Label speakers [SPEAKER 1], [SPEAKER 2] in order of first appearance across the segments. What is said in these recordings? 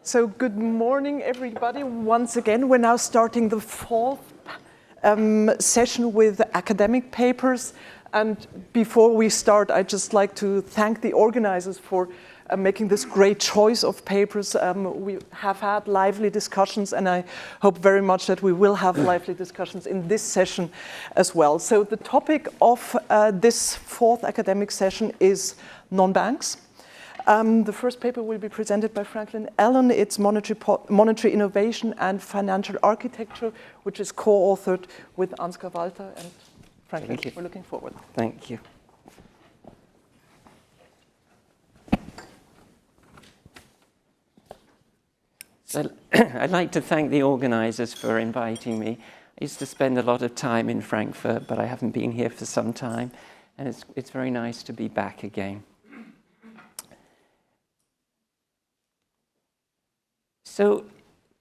[SPEAKER 1] So good morning, everybody. Once again, we're now starting the fourth session with academic papers. And before we start, I'd just like to thank the organizers for making this great choice of papers. We have had lively discussions, and I hope very much that we will have lively discussions in this session as well. So the topic of this fourth academic session is non-banks. The first paper will be presented by Franklin Allen. It's Monetary Innovation and Financial Architecture, which is co-authored with Ansgar, Walther, and Franklin. We're looking forward.
[SPEAKER 2] Thank you. So I'd like to thank the organizers for inviting me. I used to spend a lot of time in Frankfurt, but I haven't been here for some time, and it's very nice to be back again. So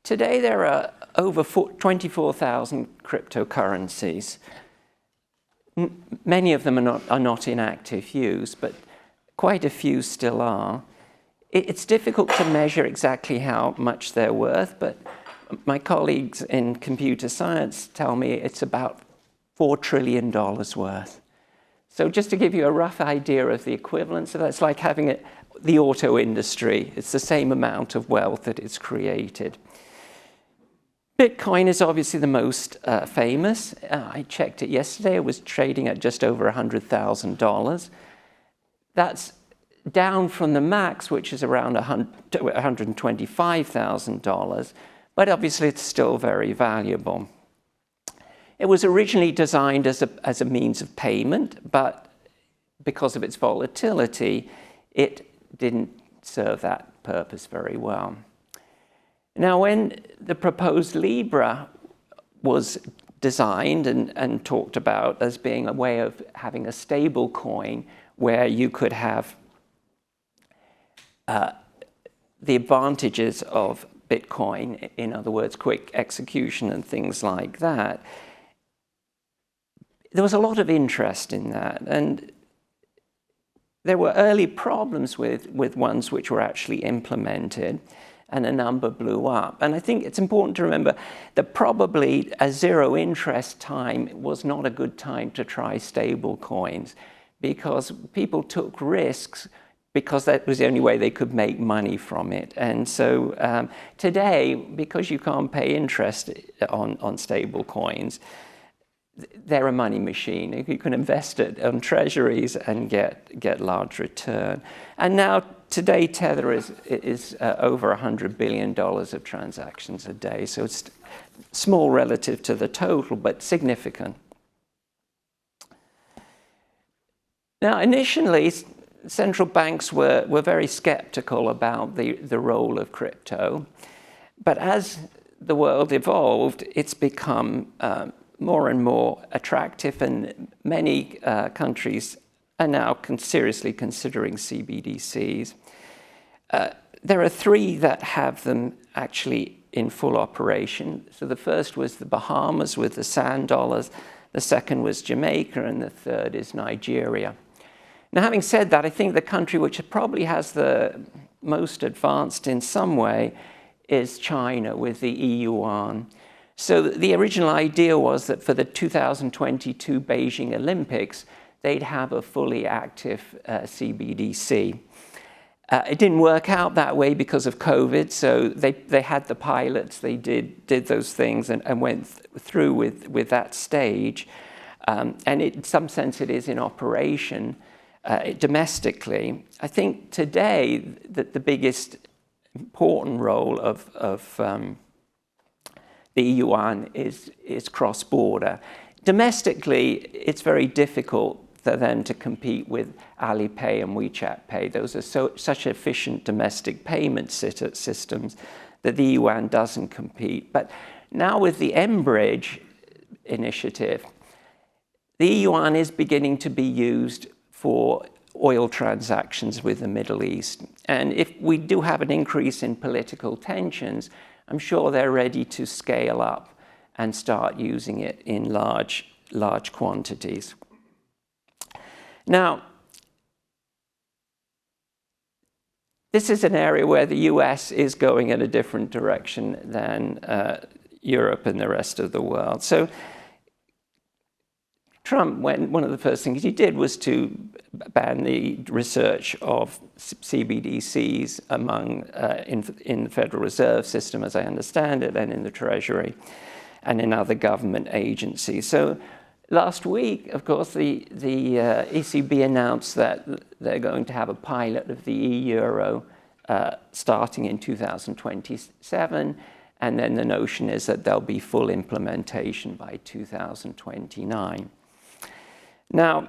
[SPEAKER 2] today there are over 24,000 cryptocurrencies. Many of them are not in active use, but quite a few still are. It's difficult to measure exactly how much they're worth, but my colleagues in computer science tell me it's about $4 trillion worth. So just to give you a rough idea of the equivalence of that, it's like having the auto industry. It's the same amount of wealth that it's created. Bitcoin is obviously the most famous. I checked it yesterday. It was trading at just over $100,000. That's down from the max, which is around $125,000, but obviously it's still very valuable. It was originally designed as a means of payment, but because of its volatility, it didn't serve that purpose very well. Now, when the proposed Libra was designed and talked about as being a way of having a stable coin where you could have the advantages of Bitcoin, in other words, quick execution and things like that, there was a lot of interest in that. And there were early problems with ones which were actually implemented, and a number blew up. And I think it's important to remember that probably a zero interest time was not a good time to try stable coins, because people took risks because that was the only way they could make money from it. And so today, because you can't pay interest on stable coins, they're a money machine. You can invest it on treasuries and get large return. And now, today, Tether is over $100 billion of transactions a day. So it's small relative to the total, but significant. Now, initially, central banks were very skeptical about the role of crypto. But as the world evolved, it's become more and more attractive, and many countries are now seriously considering CBDCs. There are three that have them actually in full operation. So the first was the Bahamas with the sand dollars, the second was Jamaica, and the third is Nigeria. Now, having said that, I think the country which probably has the most advanced in some way is China with the e-yuan. So the original idea was that for the 2022 Beijing Olympics, they'd have a fully active CBDC. It didn't work out that way because of COVID, so they had the pilots, they did those things and went through with that stage. And in some sense it is in operation domestically. I think today that the biggest important role of the yuan is cross-border. Domestically, it's very difficult for them to compete with Alipay and WeChat Pay. Those are such efficient domestic payment systems that the yuan doesn't compete. But now with the mBridge initiative, the yuan is beginning to be used for oil transactions with the Middle East. And if we do have an increase in political tensions, I'm sure they're ready to scale up and start using it in large quantities. Now, this is an area where the US is going in a different direction than Europe and the rest of the world. So Trump, one of the first things he did was to ban the research of CBDCs in the Federal Reserve System, as I understand it, and in the Treasury, and in other government agencies. So last week, of course, the ECB announced that they're going to have a pilot of the euro starting in 2027, and then the notion is that there'll be full implementation by 2029. Now,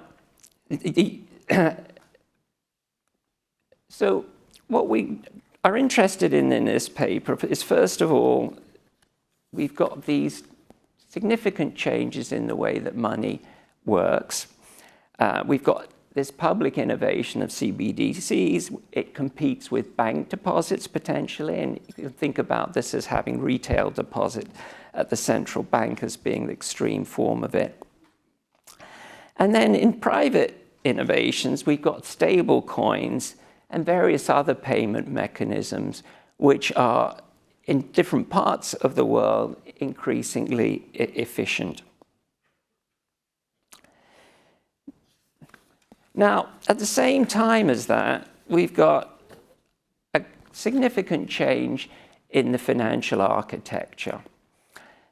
[SPEAKER 2] so what we are interested in this paper is, first of all, we've got these significant changes in the way that money works. We've got this public innovation of CBDCs. It competes with bank deposits potentially, and you can think about this as having retail deposit at the central bank as being the extreme form of it. And then in private innovations, we've got stable coins and various other payment mechanisms, which are in different parts of the world increasingly efficient. Now, at the same time as that, we've got a significant change in the financial architecture.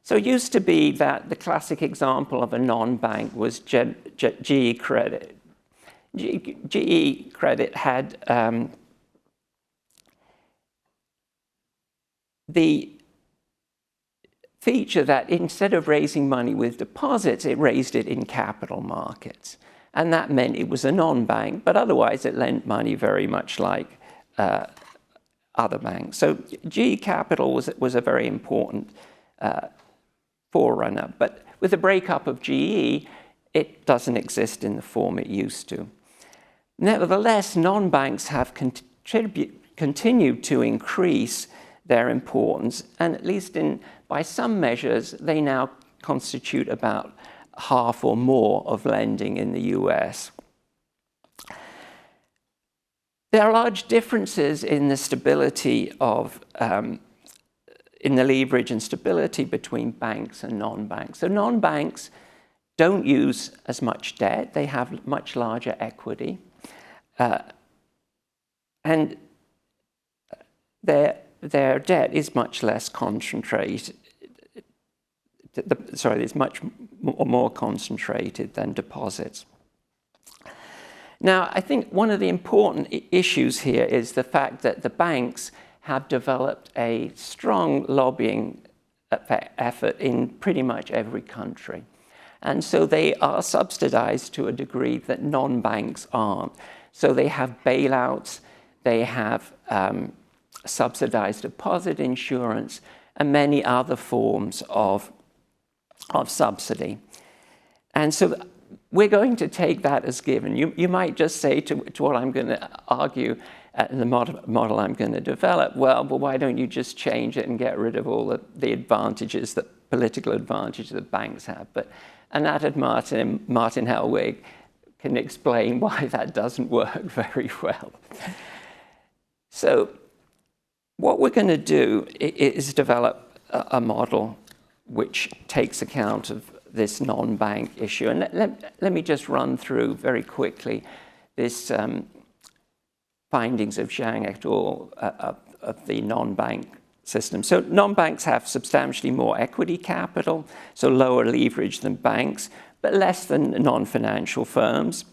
[SPEAKER 2] So it used to be that the classic example of a non-bank was GE Credit. GE Credit had the feature that instead of raising money with deposits, it raised it in capital markets. And that meant it was a non-bank, but otherwise it lent money very much like other banks. So GE Capital was a very important forerunner. But with the breakup of GE, it doesn't exist in the form it used to. Nevertheless, non-banks have continued to increase their importance, and at least by some measures, they now constitute about half or more of lending in the US. There are large differences in the stability of in the leverage and stability between banks and non-banks. So non-banks don't use as much debt. They have much larger equity. And their debt is much less concentrated. It's much more concentrated than deposits. Now, I think one of the important issues here is the fact that the banks have developed a strong lobbying effort in pretty much every country. And so they are subsidized to a degree that non-banks aren't. So they have bailouts, they have subsidized deposit insurance, and many other forms of subsidy. And so we're going to take that as given. You might just say to what I'm going to argue, the model I'm going to develop, well, why don't you just change it and get rid of all the advantages, the political advantages that banks have? But Anat and Martin Hellwig can explain why that doesn't work very well. So what we're going to do is develop a model which takes account of this non-bank issue. And let me just run through very quickly this findings of Zhang et al. Of the non-bank system. So non-banks have substantially more equity capital, so lower leverage than banks, but less than non-financial firms.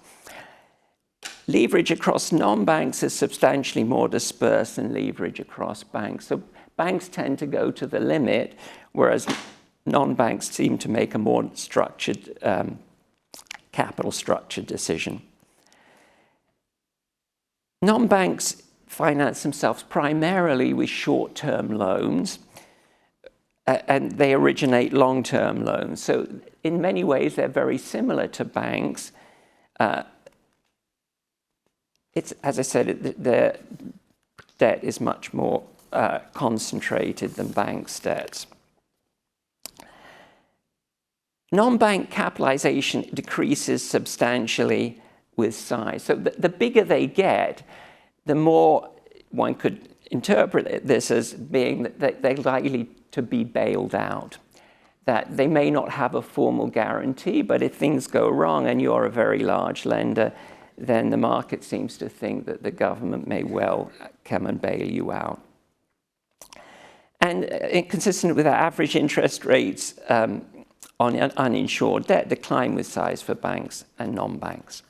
[SPEAKER 2] Leverage across non-banks is substantially more dispersed than leverage across banks. So banks tend to go to the limit, whereas non-banks seem to make a more structured, capital structure decision. Non-banks finance themselves primarily with short-term loans, and they originate long-term loans. So in many ways, they're very similar to banks. As I said, their debt is much more concentrated than banks' debts. Non-bank capitalization decreases substantially with size. So the bigger they get, the more one could interpret this as being that they're likely to be bailed out, that they may not have a formal guarantee, but if things go wrong and you're a very large lender, then the market seems to think that the government may well come and bail you out. And consistent with our average interest rates on uninsured debt decline with size for banks and non-banks.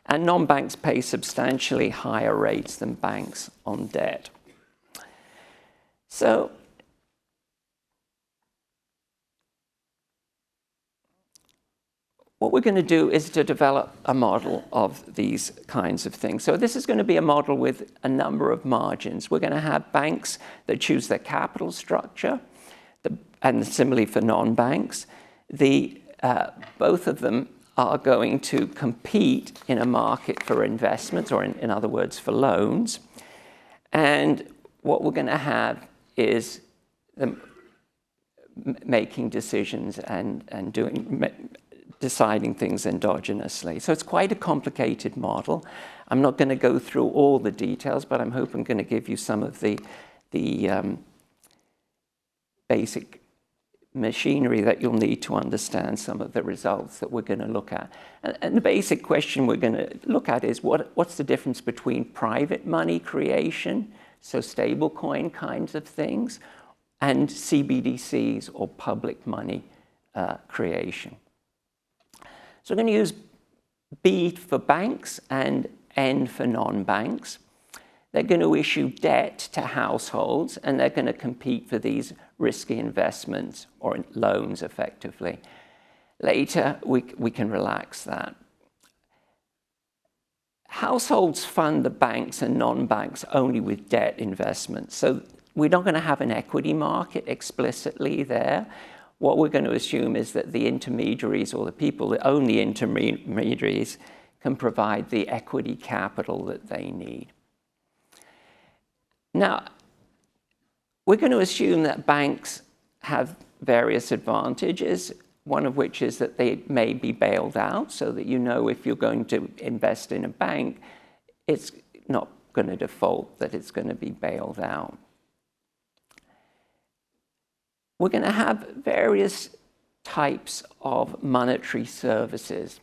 [SPEAKER 2] And non-banks pay substantially higher rates than banks on debt. So what we're going to do is to develop a model of these kinds of things. So this is going to be a model with a number of margins. We're going to have banks that choose their capital structure, and similarly for non-banks. Both of them are going to compete in a market for investments, or in other words, for loans. And what we're going to have is them making decisions and deciding things endogenously. So it's quite a complicated model. I'm not going to go through all the details, but I'm hoping I'm going to give you some of the basic machinery that you'll need to understand some of the results that we're going to look at. And the basic question we're going to look at is what's the difference between private money creation, so stablecoin kinds of things, and CBDCs or public money creation. So we're going to use B for banks and N for non-banks. They're going to issue debt to households, and they're going to compete for these risky investments or loans effectively. Later, we can relax that. Households fund the banks and non-banks only with debt investments. So we're not going to have an equity market explicitly there. What we're going to assume is that the intermediaries, or the people that own the intermediaries, can provide the equity capital that they need. Now, we're going to assume that banks have various advantages, one of which is that they may be bailed out, so that you know if you're going to invest in a bank, it's not going to default, that it's going to be bailed out. We're going to have various types of monetary services.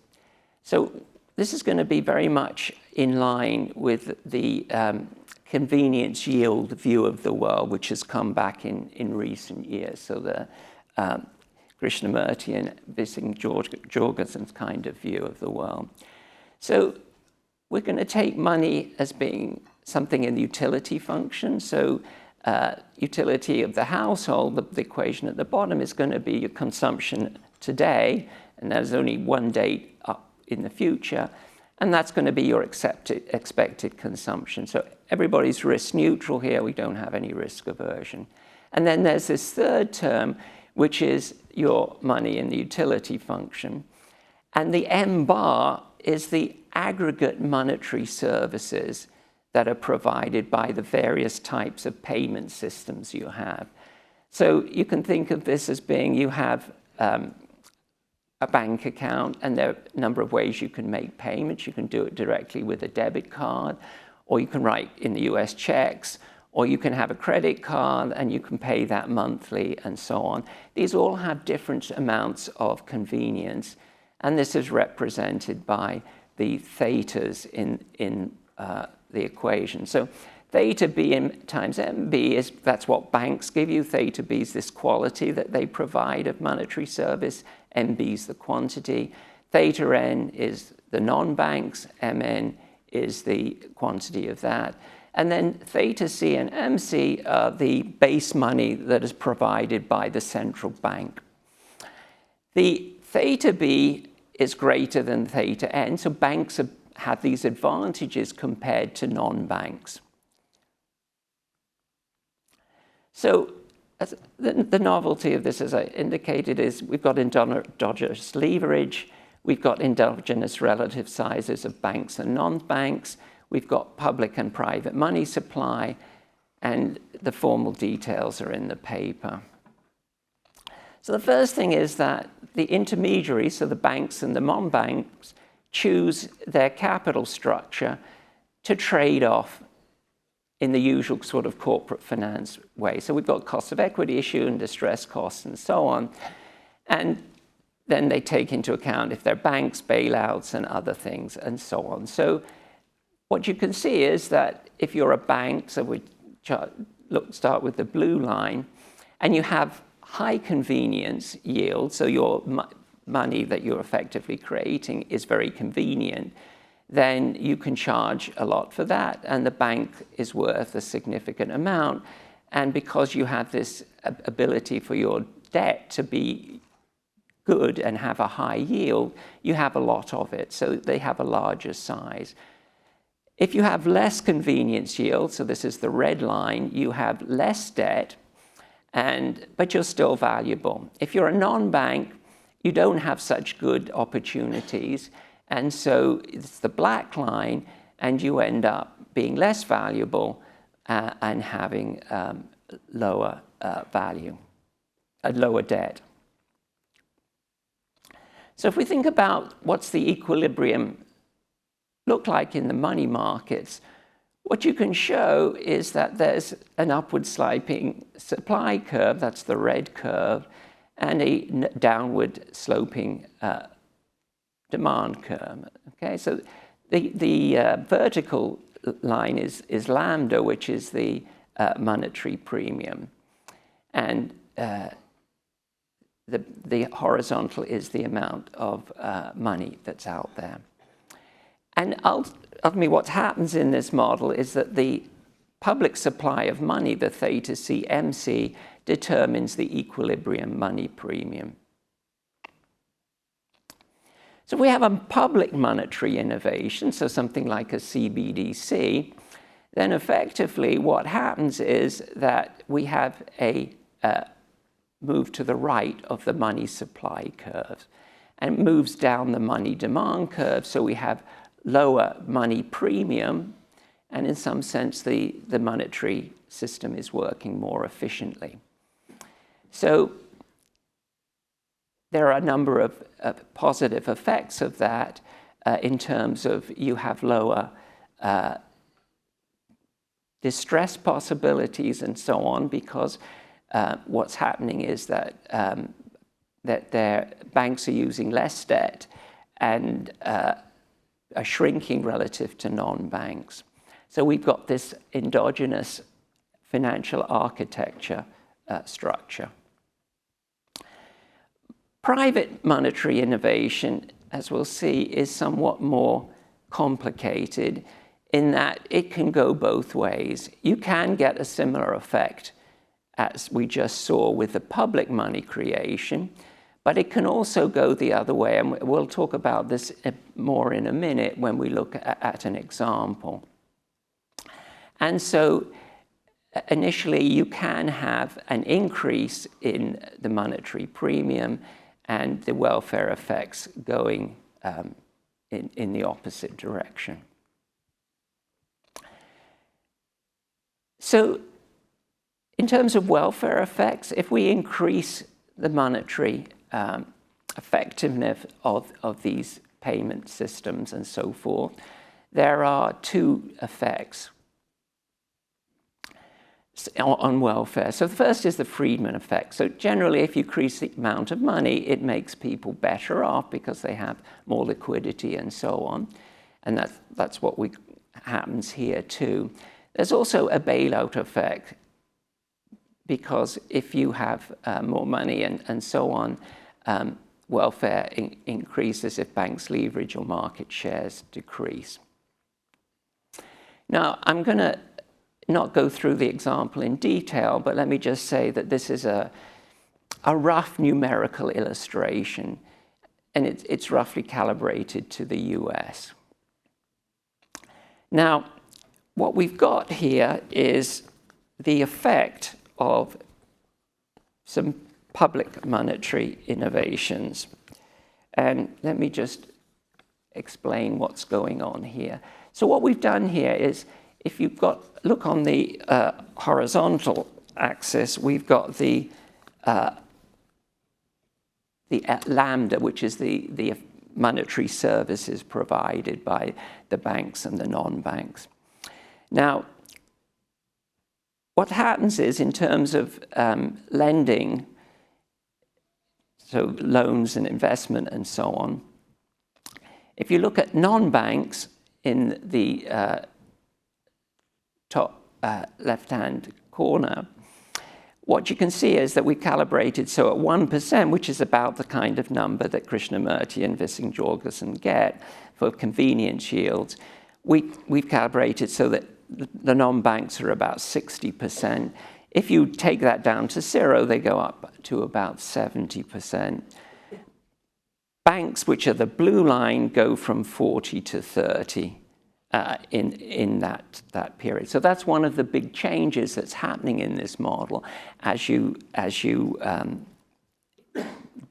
[SPEAKER 2] So this is going to be very much in line with the convenience yield view of the world, which has come back in recent years. So the Krishnamurti and Jorgensen's kind of view of the world. So we're going to take money as being something in the utility function. So utility of the household, the equation at the bottom is going to be your consumption today, and there's only one date up in the future, and that's going to be your expected consumption. So everybody's risk neutral here. We don't have any risk aversion. And then there's this third term, which is your money in the utility function. And the M bar is the aggregate monetary services that are provided by the various types of payment systems you have. So you can think of this as being, you have a bank account, and there are a number of ways you can make payments. You can do it directly with a debit card, or you can write in the US checks, or you can have a credit card and you can pay that monthly and so on. These all have different amounts of convenience, and this is represented by the thetas in the equation. So theta b times mb that's what banks give you. Theta b is this quality that they provide of monetary service. MB is the quantity. Theta n is the non-banks. Mn is the quantity of that. And then theta c and mc are the base money that is provided by the central bank. The theta b is greater than theta n, so banks have these advantages compared to non-banks. So the novelty of this, as I indicated, is we've got endogenous leverage, we've got endogenous relative sizes of banks and non-banks, we've got public and private money supply, and the formal details are in the paper. So the first thing is that the intermediaries, so the banks and the non-banks, choose their capital structure to trade off in the usual sort of corporate finance way. So we've got cost of equity issue and distress costs and so on. And then they take into account if they're banks, bailouts, and other things, and so on. So what you can see is that if you're a bank, so we start with the blue line, and you have high convenience yield, so your money that you're effectively creating is very convenient, then you can charge a lot for that, and the bank is worth a significant amount. And because you have this ability for your debt to be good and have a high yield, you have a lot of it, so they have a larger size. If you have less convenience yield, so this is the red line, you have less debt, but you're still valuable. If you're a non-bank, you don't have such good opportunities, and so it's the black line, and you end up being less valuable and having lower value, lower debt. So if we think about what's the equilibrium look like in the money markets, what you can show is that there's an upward sloping supply curve, that's the red curve, and a downward sloping demand curve. Okay, so the vertical line is lambda, which is the monetary premium, and the horizontal is the amount of money that's out there. And ultimately what happens in this model is that the public supply of money, the theta C MC, determines the equilibrium money premium. So if we have a public monetary innovation, so something like a CBDC, then effectively what happens is that we have a move to the right of the money supply curve, and it moves down the money demand curve, so we have lower money premium, and in some sense the monetary system is working more efficiently. So there are a number of positive effects of that in terms of you have lower distress possibilities and so on, because what's happening is that their banks are using less debt and are shrinking relative to non-banks. So we've got this endogenous financial architecture structure. Private monetary innovation, as we'll see, is somewhat more complicated in that it can go both ways. You can get a similar effect as we just saw with the public money creation, but it can also go the other way, and we'll talk about this more in a minute when we look at an example. And so initially you can have an increase in the monetary premium and the welfare effects going in the opposite direction. So in terms of welfare effects, if we increase the monetary effectiveness of these payment systems and so forth, there are two effects on welfare. So the first is the Friedman effect. So generally, if you increase the amount of money, it makes people better off because they have more liquidity and so on. And that's what happens here too. There's also a bailout effect, because if you have more money and so on, welfare increases if banks leverage or market shares decrease. Now, I'm going to not go through the example in detail, but let me just say that this is a rough numerical illustration, and it's roughly calibrated to the US. Now, what we've got here is the effect of some public monetary innovations. And let me just explain what's going on here. So what we've done here is, if you've look on the horizontal axis, we've got the lambda, which is the monetary services provided by the banks and the non-banks. Now, what happens is, in terms of lending, so loans and investment and so on, if you look at non-banks in the top left-hand corner, what you can see is that we calibrated, so at 1%, which is about the kind of number that Krishnamurti and Vissing-Jorgensen get for convenience yields, we've calibrated so that the non-banks are about 60%. If you take that down to 0, they go up to about 70%. Banks, which are the blue line, go from 40 to 30 in that period. So that's one of the big changes that's happening in this model as you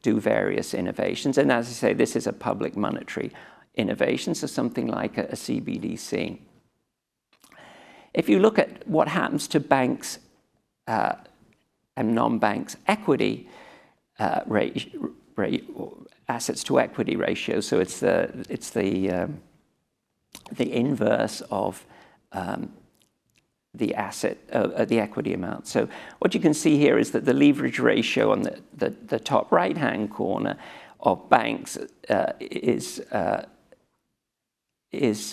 [SPEAKER 2] do various innovations. And as I say, this is a public monetary innovation, so something like a CBDC. If you look at what happens to banks and non-banks equity assets to equity ratio, so it's the inverse of the equity amount. So what you can see here is that the leverage ratio on the top right-hand corner of banks is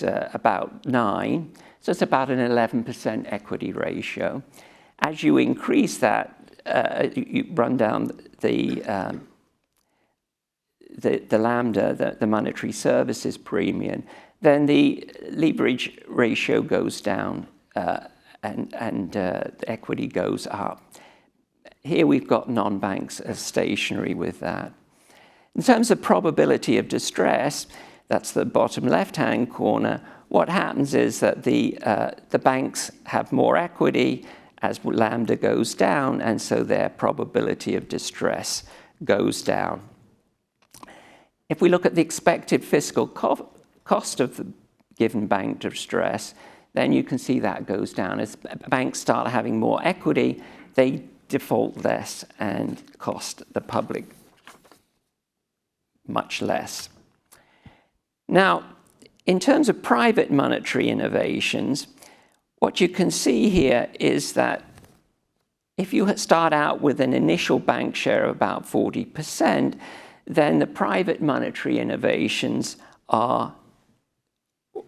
[SPEAKER 2] about 9. So it's about an 11% equity ratio. As you increase that, you run down the lambda, the monetary services premium, then the leverage ratio goes down and the equity goes up. Here we've got non-banks as stationary with that. In terms of probability of distress, that's the bottom left-hand corner, what happens is that the banks have more equity as lambda goes down, and so their probability of distress goes down. If we look at the expected fiscal cost of the given bank distress, then you can see that goes down. As banks start having more equity, they default less and cost the public much less. Now, in terms of private monetary innovations, what you can see here is that if you start out with an initial bank share of about 40%, then the private monetary innovations are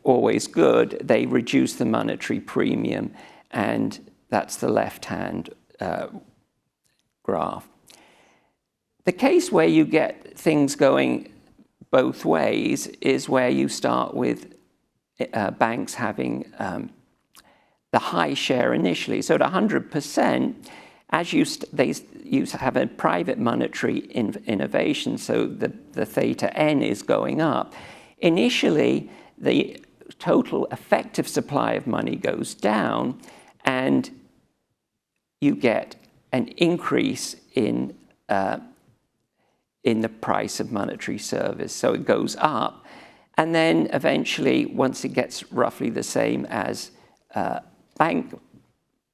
[SPEAKER 2] always good. They reduce the monetary premium, and that's the left-hand graph. The case where you get things going both ways is where you start with banks having the high share initially. So at 100%, as you have a private monetary innovation, so the theta n is going up. Initially, the total effective supply of money goes down, and you get an increase in the price of monetary service. So it goes up, and then eventually, once it gets roughly the same as bank,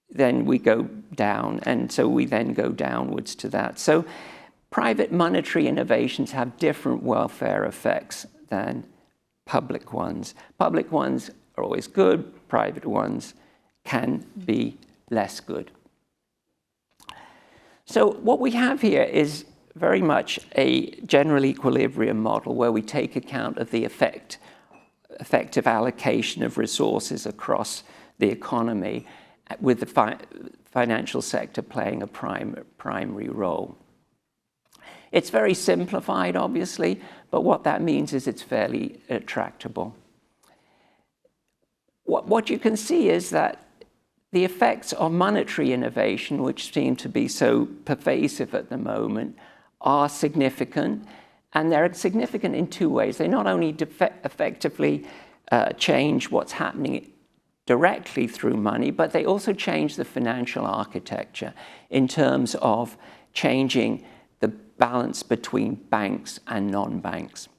[SPEAKER 2] then we go down, and so we then go downwards to that. So private monetary innovations have different welfare effects than public ones. Public ones are always good, private ones can be less good. So what we have here is very much a general equilibrium model where we take account of the effective allocation of resources across the economy, with the financial sector playing a primary role. It's very simplified, obviously, but what that means is it's fairly tractable. What you can see is that the effects of monetary innovation, which seem to be so pervasive at the moment, are significant, and they're significant in two ways. They not only effectively change what's happening directly through money, but they also change the financial architecture in terms of changing the balance between banks and non-banks.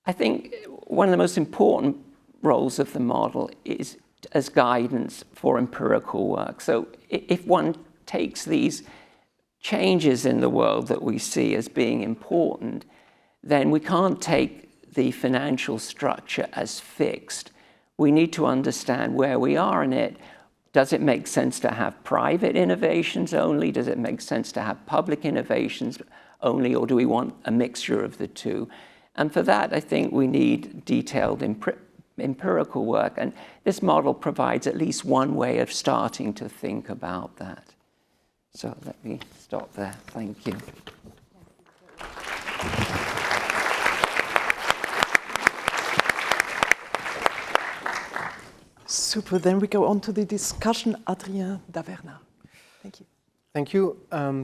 [SPEAKER 2] I think one of the most important roles of the model is as guidance for empirical work. So if one takes these changes in the world that we see as being important, then we can't take the financial structure as fixed. We need to understand where we are in it, Does it make sense to have private innovations only? Does it make sense to have public innovations only, or do we want a mixture of the two? And for that, I think we need detailed empirical work, and this model provides at least one way of starting to think about that. So let me stop there. Thank you.
[SPEAKER 1] Super, then we go on to the discussion. Adrien Daverna. Thank you.
[SPEAKER 3] Thank you.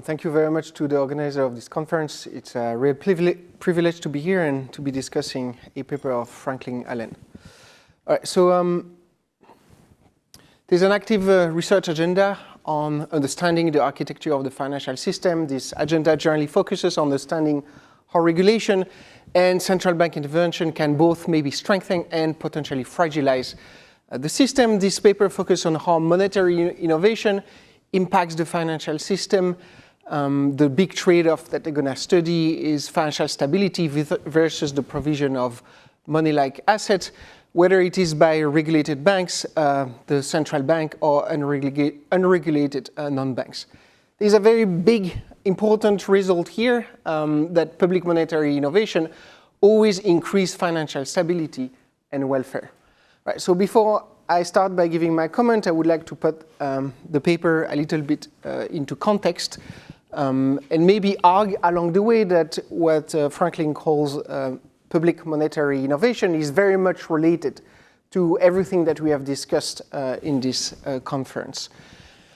[SPEAKER 3] Thank you very much to the organizer of this conference. It's a real privilege to be here and to be discussing a paper of Franklin Allen. All right, so there's an active research agenda on understanding the architecture of the financial system. This agenda generally focuses on understanding how regulation and central bank intervention can both maybe strengthen and potentially fragilize the system. This paper focuses on how monetary innovation impacts the financial system. The big trade-off that they're going to study is financial stability versus the provision of money-like assets, whether it is by regulated banks, the central bank, or unregulated non-banks. There's a very big, important result here that public monetary innovation always increase financial stability and welfare. Right, so before I start by giving my comment, I would like to put the paper a little bit into context and maybe argue along the way that what Franklin calls public monetary innovation is very much related to everything that we have discussed in this conference.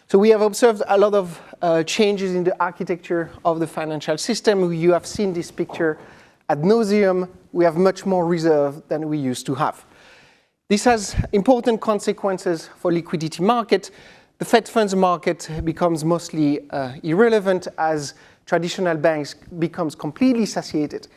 [SPEAKER 3] So we have observed a lot of changes in the architecture of the financial system. You have seen this picture ad nauseum. We have much more reserve than we used to have. This has important consequences for liquidity market. The Fed funds market becomes mostly irrelevant as traditional banks becomes completely satiated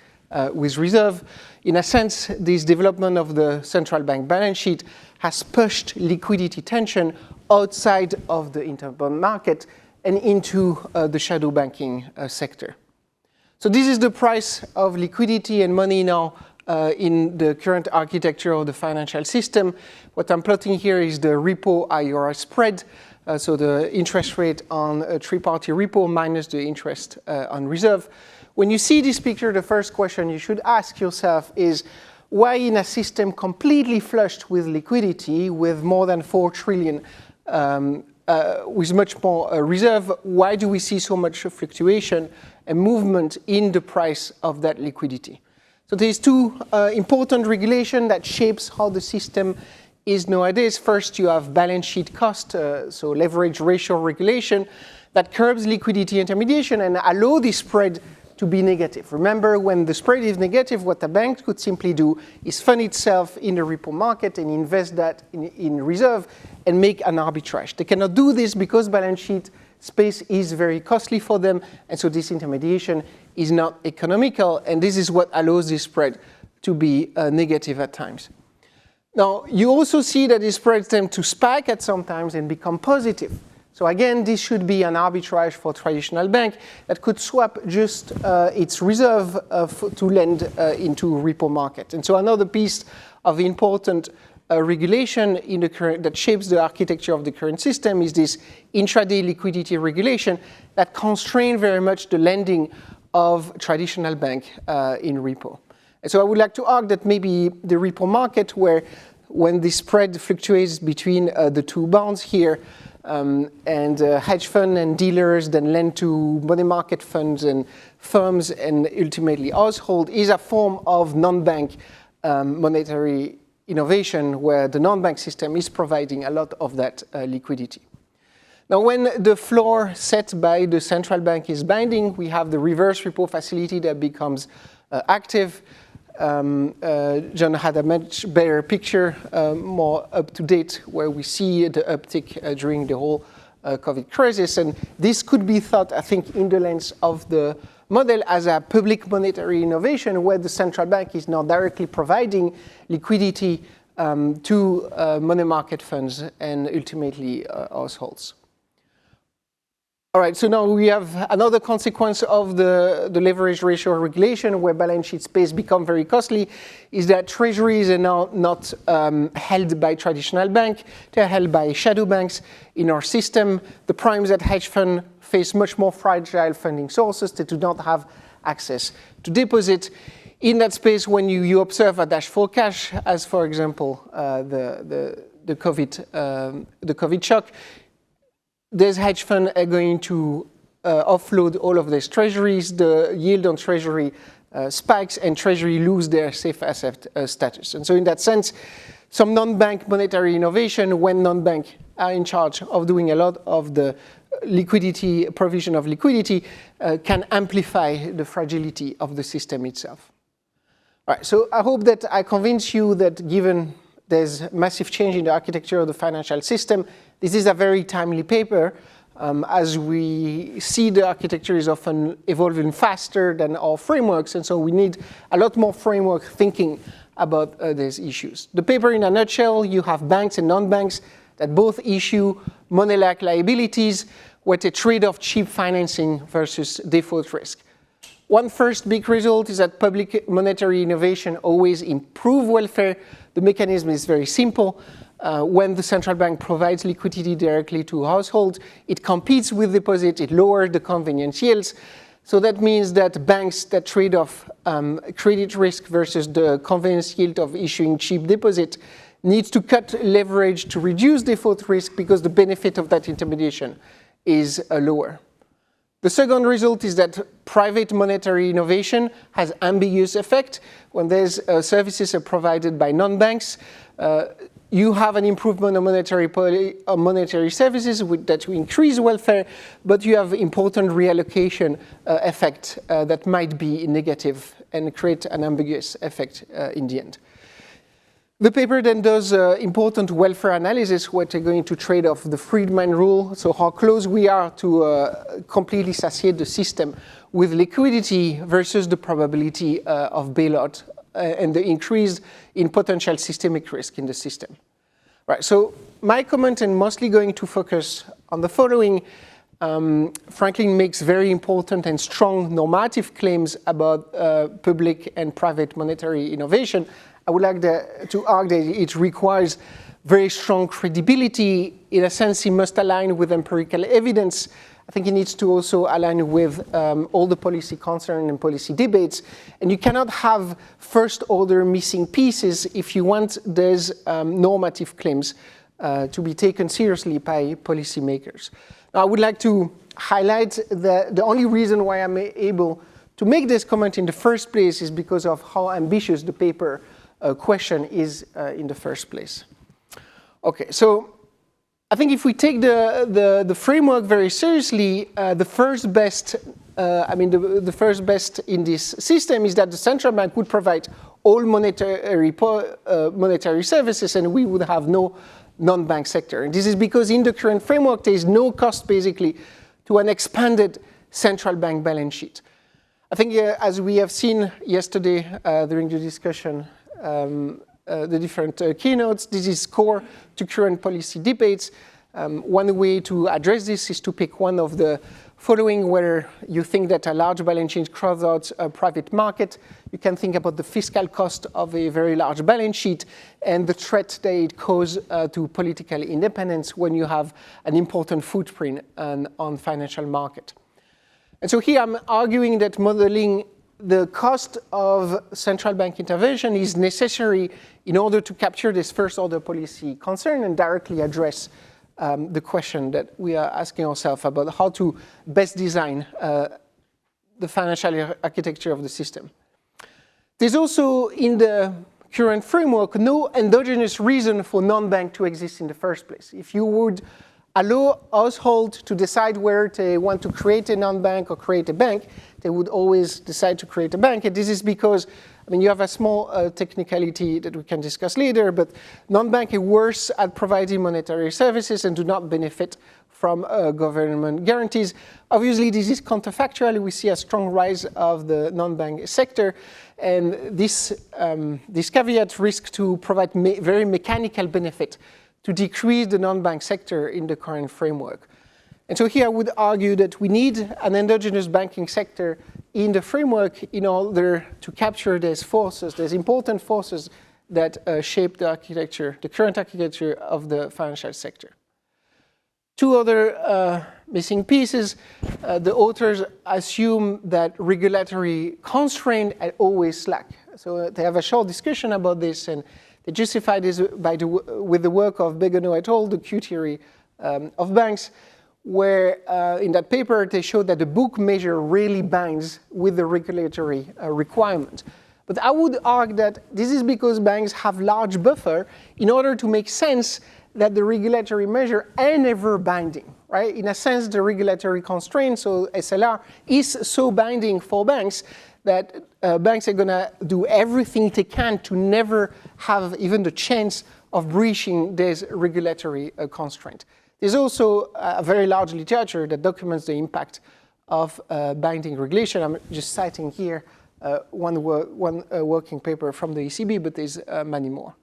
[SPEAKER 3] with reserve. In a sense, this development of the central bank balance sheet has pushed liquidity tension outside of the interbank market and into the shadow banking sector. So this is the price of liquidity and money now in the current architecture of the financial system. What I'm plotting here is the repo IRR spread, so the interest rate on a three-party repo minus the interest on reserve. When you see this picture, the first question you should ask yourself is, why in a system completely flushed with liquidity, with more than 4 trillion, with much more reserve, why do we see so much fluctuation and movement in the price of that liquidity? So there's two important regulations that shapes how the system is nowadays. First, you have balance sheet cost, so leverage ratio regulation that curbs liquidity intermediation and allow the spread to be negative. Remember, when the spread is negative, what a bank could simply do is fund itself in the repo market and invest that in reserve and make an arbitrage. They cannot do this because balance sheet space is very costly for them, and so this intermediation is not economical, and this is what allows this spread to be negative at times. Now, you also see that these spreads tend to spike at some times and become positive. So again, this should be an arbitrage for traditional bank that could swap just its reserve to lend into repo market. And so another piece of important regulation in the current, that shapes the architecture of the current system is this intraday liquidity regulation that constrains very much the lending of traditional bank in repo. And so I would like to argue that maybe the repo market, where when the spread fluctuates between the two bonds here, and hedge fund and dealers then lend to money market funds and firms and ultimately household, is a form of non-bank monetary innovation where the non-bank system is providing a lot of that liquidity. Now, when the floor set by the central bank is binding, we have the reverse repo facility that becomes active. John had a much better picture, more up to date, where we see the uptick during the whole COVID crisis. And this could be thought, I think, in the lens of the model as a public monetary innovation where the central bank is now directly providing liquidity to money market funds and ultimately households. All right, so now we have another consequence of the leverage ratio regulation where balance sheet space become very costly is that treasuries are now not held by traditional banks, they're held by shadow banks in our system. The primes at hedge fund face much more fragile funding sources, they do not have access to deposit. In that space, when you observe a dash for cash, as for example the COVID shock, these hedge funds are going to offload all of these treasuries, the yield on treasury spikes, and treasury lose their safe asset status. And so in that sense, some non-bank monetary innovation, when non-bank are in charge of doing a lot of the liquidity, provision of liquidity, can amplify the fragility of the system itself. All right, so I hope that I convince you that given there's massive change in the architecture of the financial system, this is a very timely paper. As we see, the architecture is often evolving faster than our frameworks, and so we need a lot more framework thinking about these issues. The paper in a nutshell, you have banks and non-banks that both issue money-like liabilities with a trade-off cheap financing versus default risk. One first big result is that public monetary innovation always improves welfare. The mechanism is very simple. When the central bank provides liquidity directly to households, it competes with deposit, it lowers the convenience yields. So that means that banks that trade off credit risk versus the convenience yield of issuing cheap deposit needs to cut leverage to reduce default risk because the benefit of that intermediation is lower. The second result is that private monetary innovation has ambiguous effect. When these services are provided by non-banks, you have an improvement of monetary services that will increase welfare, but you have important reallocation effect that might be negative and create an ambiguous effect in the end. The paper then does important welfare analysis, where they're going to trade off the Friedman rule, so how close we are to completely satiate the system with liquidity versus the probability of bailout and the increase in potential systemic risk in the system. Right, so my comment is mostly going to focus on the following. Franklin makes very important and strong normative claims about public and private monetary innovation. I would like to argue that it requires very strong credibility. In a sense, it must align with empirical evidence. I think it needs to also align with all the policy concern and policy debates. And you cannot have first-order missing pieces if you want these normative claims to be taken seriously by policymakers. Now, I would like to highlight the only reason why I'm able to make this comment in the first place is because of how ambitious the paper question is in the first place. Okay, so I think if we take the framework very seriously, the first best in this system is that the central bank would provide all monetary services, and we would have no non-bank sector. And this is because in the current framework, there is no cost basically to an expanded central bank balance sheet. I think as we have seen yesterday during the discussion, the different keynotes, this is core to current policy debates. One way to address this is to pick one of the following, where you think that a large balance sheet crowds out a private market. You can think about the fiscal cost of a very large balance sheet and the threat that it causes to political independence when you have an important footprint on financial market. And so here I'm arguing that modeling the cost of central bank intervention is necessary in order to capture this first-order policy concern and directly address the question that we are asking ourselves about how to best design the financial architecture of the system. There's also, in the current framework, no endogenous reason for non-bank to exist in the first place. If you would allow households to decide whether they want to create a non-bank or create a bank, they would always decide to create a bank. And this is because, you have a small technicality that we can discuss later, but non-bank are worse at providing monetary services and do not benefit from government guarantees. Obviously, this is counterfactual. We see a strong rise of the non-bank sector, and this caveat risks to provide very mechanical benefit to decrease the non-bank sector in the current framework. And so here I would argue that we need an endogenous banking sector in the framework in order to capture these forces, these important forces that shape the architecture, the current architecture of the financial sector. Two other missing pieces. The authors assume that regulatory constraint always lack. So they have a short discussion about this, and they justify this with the work of Begoneau et al., the Q theory of banks, where in that paper they showed that the book measure really binds with the regulatory requirement. But I would argue that this is because banks have large buffer in order to make sense that the regulatory measure are never binding, right? In a sense, the regulatory constraint, so SLR, is so binding for banks that banks are gonna do everything they can to never have even the chance of breaching this regulatory constraint. There's also a very large literature that documents the impact of binding regulation. I'm just citing here one working paper from the ECB, but there's many more.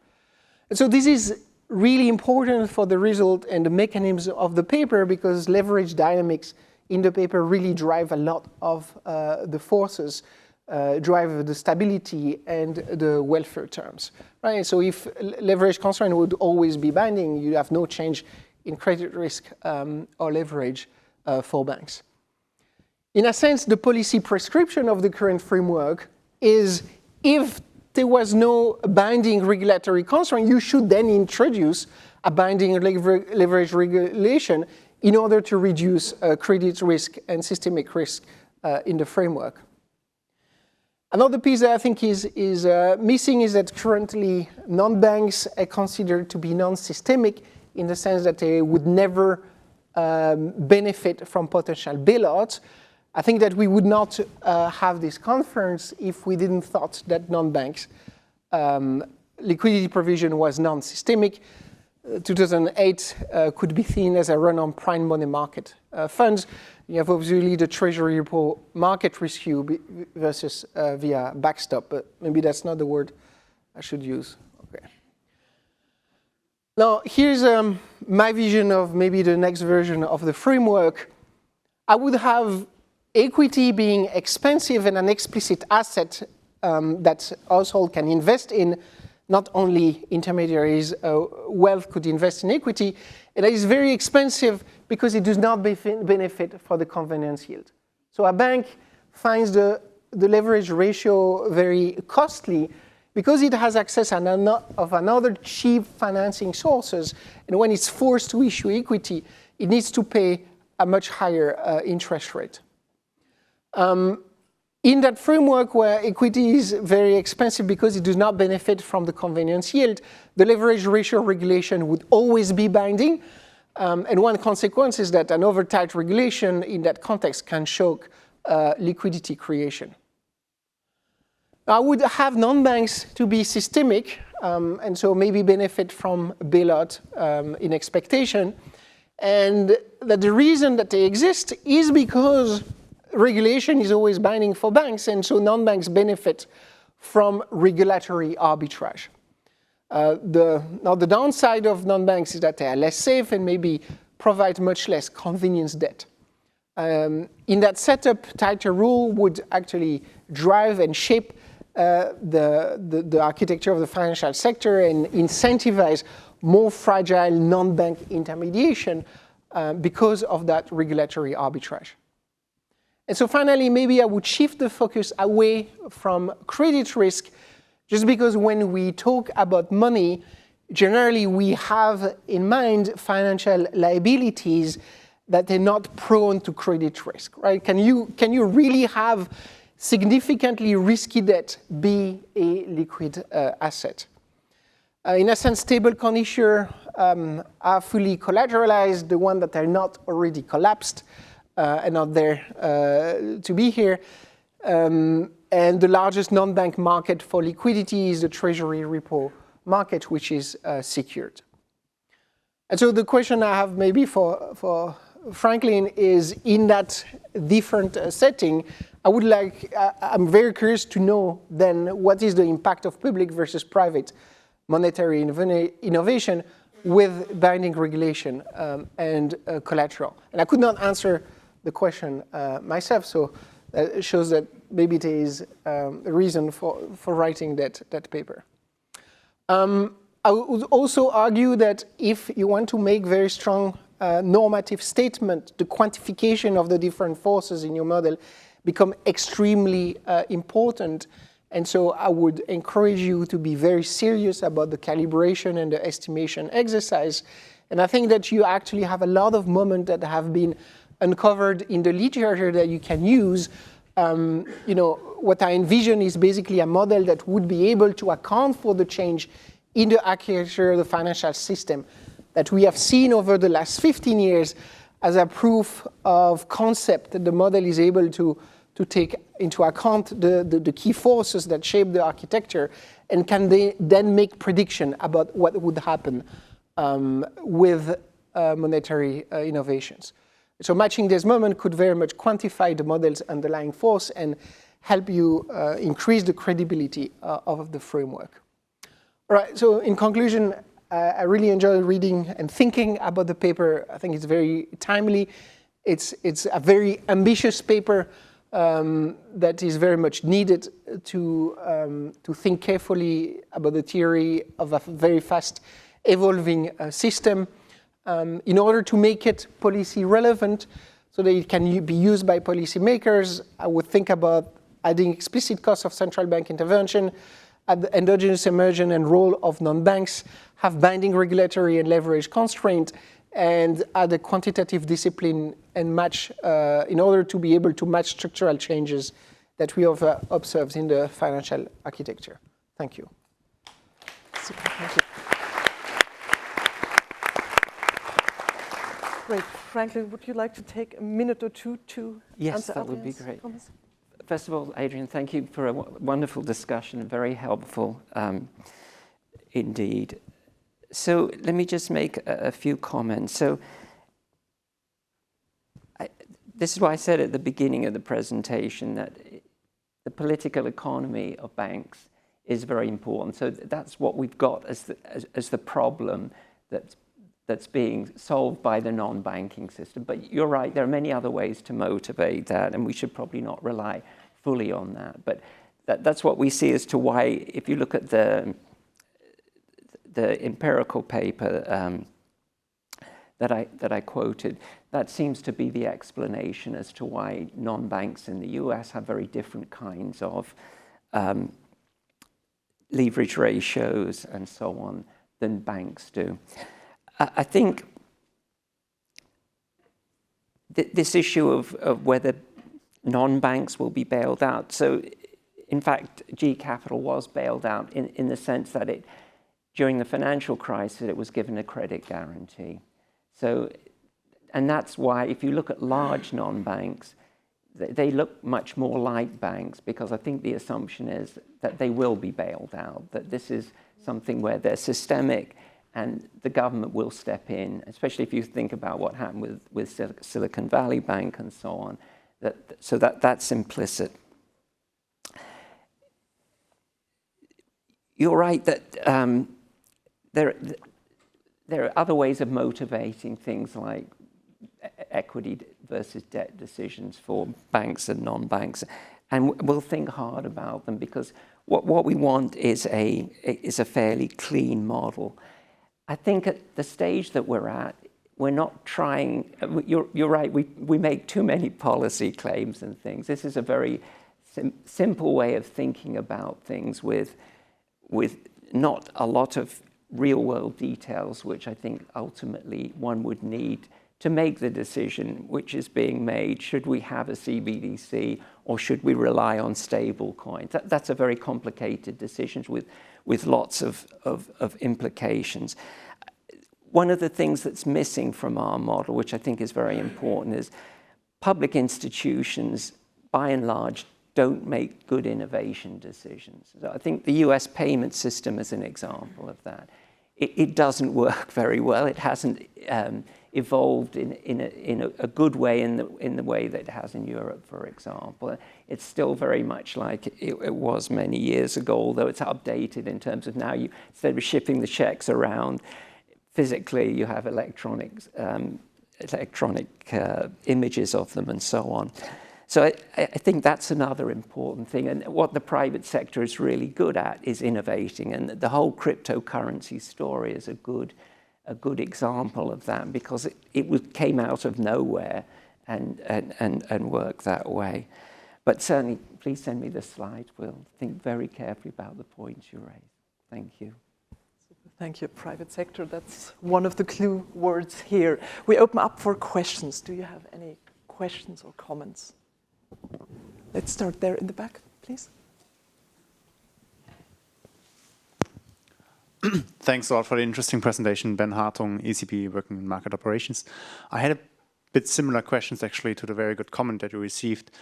[SPEAKER 3] And so this is really important for the result and the mechanism of the paper, because leverage dynamics in the paper really drive a lot of the forces, drive the stability and the welfare terms, right? So if leverage constraint would always be binding, you have no change in credit risk or leverage for banks. In a sense, the policy prescription of the current framework is if there was no binding regulatory constraint, you should then introduce a binding leverage regulation in order to reduce credit risk and systemic risk in the framework. Another piece that I think is missing is that currently non-banks are considered to be non-systemic in the sense that they would never benefit from potential bailouts. I think that we would not have this conference if we didn't thought that non-banks liquidity provision was non-systemic. 2008 could be seen as a run on prime money market funds. You have obviously the treasury repo market risk versus via backstop, but maybe that's not the word I should use. Okay. Now here's my vision of maybe the next version of the framework. I would have equity being expensive and an explicit asset that household can invest in. Not only intermediaries, wealth could invest in equity. And it is very expensive because it does not benefit for the convenience yield. So a bank finds the leverage ratio very costly because it has access of another cheap financing sources. And when it's forced to issue equity, it needs to pay a much higher interest rate. In that framework where equity is very expensive because it does not benefit from the convenience yield, the leverage ratio regulation would always be binding. And one consequence is that an over-tight regulation in that context can choke liquidity creation. I would have non-banks to be systemic, and so maybe benefit from bailout in expectation. And that the reason that they exist is because regulation is always binding for banks, and so non-banks benefit from regulatory arbitrage. Now the downside of non-banks is that they are less safe and maybe provide much less convenience debt. In that setup, tighter rule would actually drive and shape the architecture of the financial sector and incentivize more fragile non-bank intermediation because of that regulatory arbitrage. And so finally, maybe I would shift the focus away from credit risk, just because when we talk about money, generally we have in mind financial liabilities that are not prone to credit risk, right? Can you really have significantly risky debt be a liquid asset? In a sense, stablecoin issuers are fully collateralized, the ones that are not already collapsed and not there to be here. And the largest non-bank market for liquidity is the treasury repo market, which is secured. And so the question I have maybe for Franklin is, in that different setting, I'm very curious to know then what is the impact of public versus private monetary innovation with binding regulation and collateral. And I could not answer the question myself, so that shows that maybe there is a reason for writing that paper. I would also argue that if you want to make very strong normative statement, the quantification of the different forces in your model become extremely important. And so I would encourage you to be very serious about the calibration and the estimation exercise. And I think that you actually have a lot of moments that have been uncovered in the literature that you can use. What I envision is basically a model that would be able to account for the change in the architecture of the financial system that we have seen over the last 15 years as a proof of concept that the model is able to take into account the key forces that shape the architecture and can then make prediction about what would happen with monetary innovations. So matching this moment could very much quantify the model's underlying force and help you increase the credibility of the framework. All right, so in conclusion, I really enjoy reading and thinking about the paper. I think it's very timely. It's a very ambitious paper that is very much needed to think carefully about the theory of a very fast evolving system in order to make it policy relevant so that it can be used by policymakers. I would think about adding explicit costs of central bank intervention, at the endogenous emergence and role of non-banks, have binding regulatory and leverage constraint, and add a quantitative discipline and match in order to be able to match structural changes that we have observed in the financial architecture. Thank you.
[SPEAKER 1] Super, thank you. Great. Franklin, would you like to take a minute or two to answer
[SPEAKER 2] that would be
[SPEAKER 1] Adrian's
[SPEAKER 2] great.
[SPEAKER 1] comments?
[SPEAKER 2] First of all, Adrian, thank you for a wonderful discussion, very helpful indeed. So let me just make a few comments. So this is why I said at the beginning of the presentation that the political economy of banks is very important. So that's what we've got as the problem that's being solved by the non-banking system. But you're right, there are many other ways to motivate that, and we should probably not rely fully on that. But that's what we see as to why, if you look at the empirical paper that I quoted, that seems to be the explanation as to why non-banks in the US have very different kinds of leverage ratios and so on than banks do. I think this issue of whether non-banks will be bailed out. So, in fact, G Capital was bailed out in the sense that during the financial crisis, it was given a credit guarantee. So, and that's why if you look at large non-banks, they look much more like banks, because I think the assumption is that they will be bailed out, that this is something where they're systemic and the government will step in, especially if you think about what happened with Silicon Valley Bank and so on. So that's implicit. You're right that there are other ways of motivating things like equity versus debt decisions for banks and non-banks, and we'll think hard about them, because what we want is a fairly clean model. I think at the stage that we're at, we're not trying. You're right. We make too many policy claims and things. This is a very simple way of thinking about things with not a lot of real-world details, which I think ultimately one would need to make the decision which is being made. Should we have a CBDC or should we rely on stable coins? That's a very complicated decision with lots of implications. One of the things that's missing from our model, which I think is very important, is public institutions, by and large, don't make good innovation decisions. So I think the US payment system is an example of that. It doesn't work very well. It hasn't evolved in a good way in the way that it has in Europe, for example. It's still very much like it was many years ago, although it's updated in terms of now instead of shipping the checks around physically you have electronic images of them and so on. So I think that's another important thing. And what the private sector is really good at is innovating. And the whole cryptocurrency story is a good example of that, because it came out of nowhere and worked that way. But certainly, please send me the slide. We'll think very carefully about the points you raised. Thank you.
[SPEAKER 1] Thank you, private sector. That's one of the clue words here. We open up for questions. Do you have any questions or comments? Let's start there in the back, please.
[SPEAKER 4] Thanks a lot for the interesting presentation. Ben Hartung, ECB, working in market operations. I had a bit similar questions actually to the very good comment that you received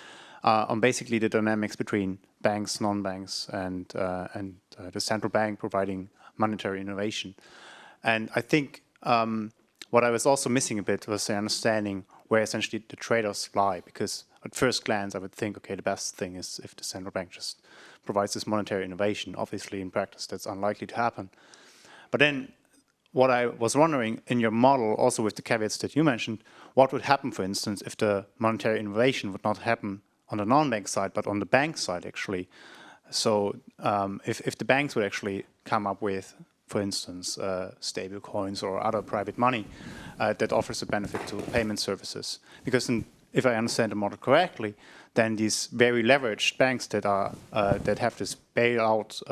[SPEAKER 4] on basically the dynamics between banks, non-banks, and the central bank providing monetary innovation. And I think what I was also missing a bit was the understanding where essentially the trade-offs lie, because at first glance I would think, okay, the best thing is if the central bank just provides this monetary innovation. Obviously in practice that's unlikely to happen. But then what I was wondering in your model, also with the caveats that you mentioned, what would happen, for instance, if the monetary innovation would not happen on the non-bank side, but on the bank side actually? So if the banks would actually come up with, for instance, stable coins or other private money that offers a benefit to payment services. Because if I understand the model correctly, then these very leveraged banks that have this bailout,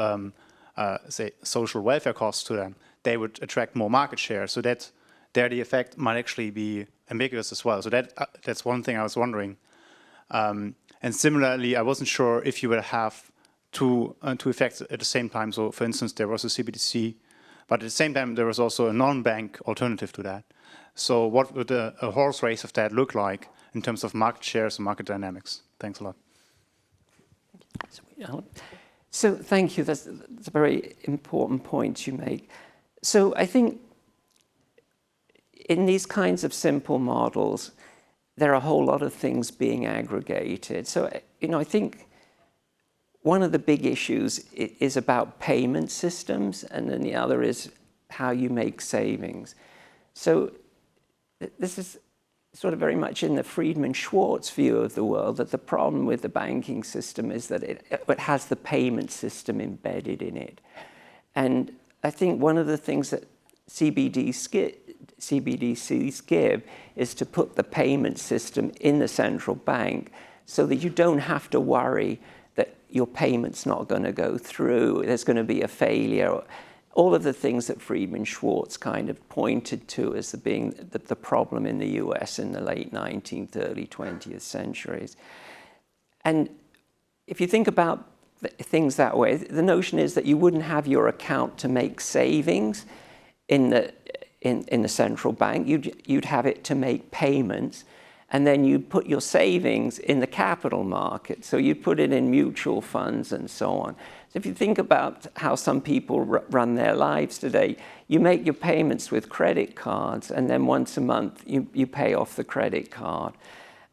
[SPEAKER 4] say, social welfare costs to them, they would attract more market share. So that there the effect might actually be ambiguous as well. So that's one thing I was wondering. And similarly, I wasn't sure if you would have two effects at the same time. So for instance, there was a CBDC, but at the same time, there was also a non-bank alternative to that. So what would a horse race of that look like in terms of market shares and market dynamics? Thanks a lot.
[SPEAKER 2] So thank you. That's a very important point you make. So I think in these kinds of simple models, there are a whole lot of things being aggregated. So, I think one of the big issues is about payment systems, and then the other is how you make savings. So this is sort of very much in the Friedman-Schwartz view of the world, that the problem with the banking system is that it has the payment system embedded in it. And I think one of the things that CBDCs give is to put the payment system in the central bank so that you don't have to worry that your payment's not going to go through, there's going to be a failure. All of the things that Friedman-Schwartz kind of pointed to as being the problem in the US in the late 19th, early 20th centuries. And if you think about things that way, the notion is that you wouldn't have your account to make savings in the central bank. You'd have it to make payments, and then you'd put your savings in the capital market. So you'd put it in mutual funds and so on. So if you think about how some people run their lives today, you make your payments with credit cards, and then once a month you pay off the credit card.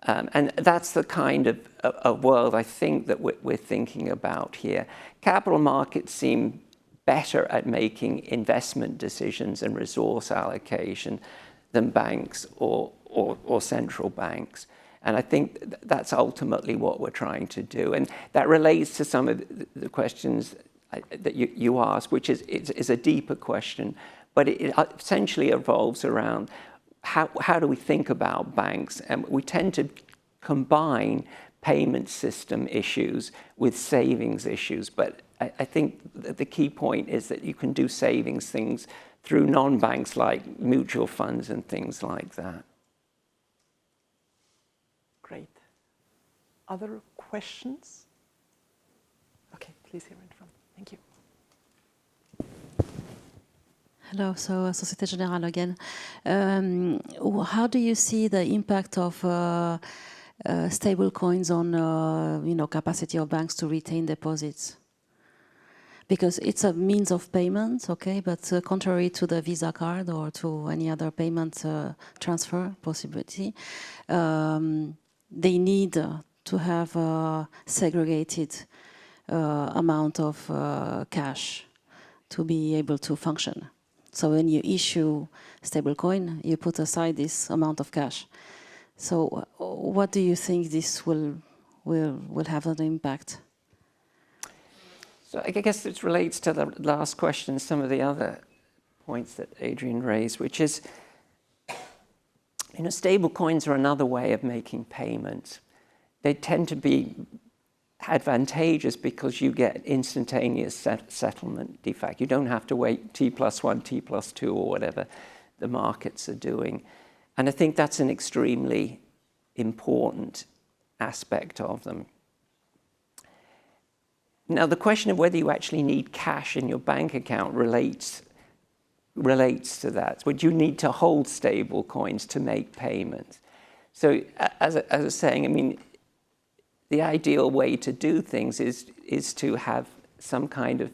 [SPEAKER 2] And that's the kind of world I think that we're thinking about here. Capital markets seem better at making investment decisions and resource allocation than banks or central banks. And I think that's ultimately what we're trying to do. And that relates to some of the questions that you asked, which is a deeper question, but it essentially evolves around how do we think about banks? And we tend to combine payment system issues with savings issues. But I think the key point is that you can do savings things through non-banks like mutual funds and things like that.
[SPEAKER 1] Great. Other questions? Okay, please here in front. Thank you.
[SPEAKER 5] Hello, so Societe Generale again. How do you see the impact of stable coins on capacity of banks to retain deposits? Because it's a means of payment, okay, but contrary to the Visa card or to any other payment transfer possibility, they need to have a segregated amount of cash to be able to function. So when you issue stablecoin, you put aside this amount of cash. So what do you think this will have an impact?
[SPEAKER 2] So I guess it relates to the last question, some of the other points that Adrian raised, which is, stable coins are another way of making payments. They tend to be advantageous because you get instantaneous settlement de facto. You don't have to wait T+1, T+2, or whatever the markets are doing. And I think that's an extremely important aspect of them. Now, the question of whether you actually need cash in your bank account relates to that. Would you need to hold stable coins to make payments? So as I was saying, the ideal way to do things is to have some kind of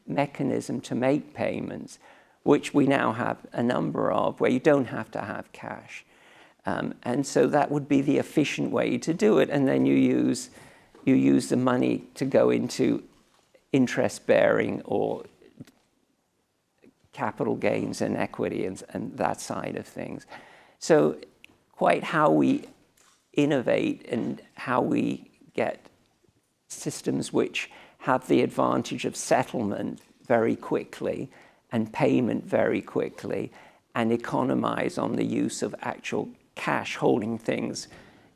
[SPEAKER 2] mechanism to make payments, which we now have a number of, where you don't have to have cash. And so that would be the efficient way to do it. And then you use the money to go into interest-bearing or capital gains and equity and that side of things. So quite how we innovate and how we get systems which have the advantage of settlement very quickly and payment very quickly and economize on the use of actual cash holding things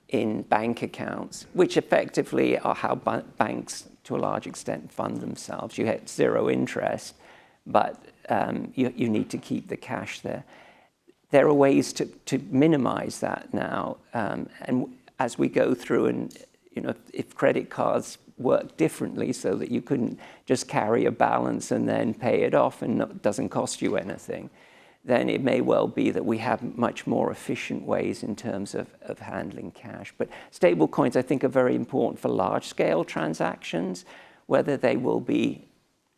[SPEAKER 2] in bank accounts, which effectively are how banks to a large extent fund themselves. You get zero interest, but you need to keep the cash there. There are ways to minimize that now. And as we go through and, if credit cards work differently so that you couldn't just carry a balance and then pay it off and it doesn't cost you anything, then it may well be that we have much more efficient ways in terms of handling cash. But stable coins, I think, are very important for large-scale transactions. Whether they will be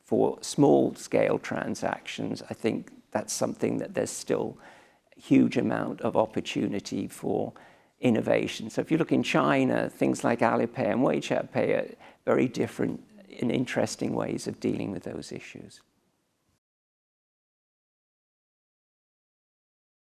[SPEAKER 2] for small-scale transactions, I think that's something that there's still huge amount of opportunity for innovation. So if you look in China, things like Alipay and WeChat Pay are very different and interesting ways of dealing with those issues.